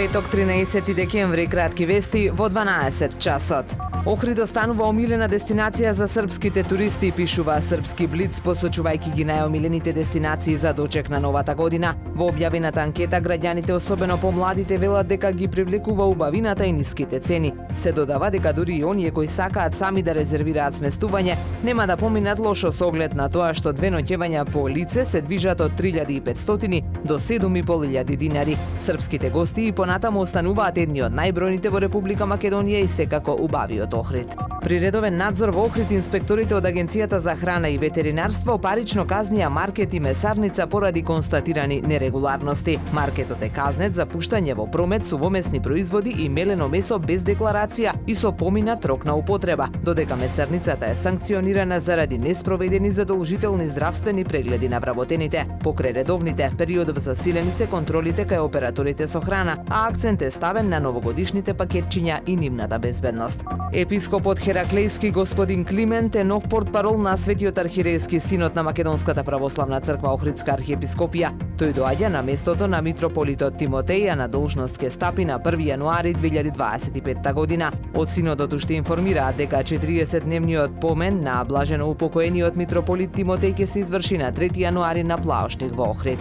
Петок 13 декември, кратки вести во 12 часот. Охрид останува омилена дестинација за српските туристи, пишува Српски блиц, посочувајќи ги најомилените дестинации за дочек на новата година. Во објавената анкета, граѓаните, особено помладите, велат дека ги привлекува убавината и ниските цени. Се додава дека дури и оние кои сакаат сами да резервираат сместување, нема да поминат лошо со оглед на тоа што две ноќевања по лице се движат од 3500 до 7500 динари. Српските гости и понатаму остануваат едни од најбројните во Република Македонија и секако убавиот Охрид. При редовен надзор во Охрид, инспекторите од Агенцијата за храна и ветеринарство парично казнија маркет и месарница поради констатирани нерегуларности. Маркетот е казнет за пуштање во промет сувомесни производи и мелено месо без декларација и со поминат рок на употреба, додека месарницата е санкционирана заради неспроведени задолжителни здравствени прегледи на вработените. Покрај редовните, периодов засилени се контролите кај операторите со храна, а акцент е ставен на новогодишните пакетчиња и нивната безбедност. Епископот Хераклејски господин Климент е нов портпарол на Светиот архиерејски синод на Македонската православна црква Охридска архиепископија. Тој доаѓа на местото на митрополитот Тимотеј, а на должност ке стапи на 1 јануари 2025 година. Од синодот уште информираат дека 40-дневниот помен на блажено упокоениот митрополит Тимотеј ке се изврши на 3 јануари на Плаошник во Охрид.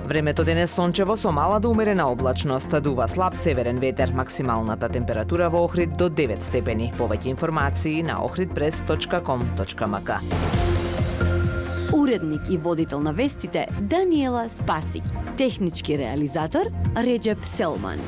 Времето денес сончево со мала до умерена облачност, дува слаб северен ветер, максималната температура во Охрид до 9 степени. Повеќе информации на ohridpress.com.mk. Уредник и водител на вестите Даниела Спасик, технички реализатор Реджеп Селман.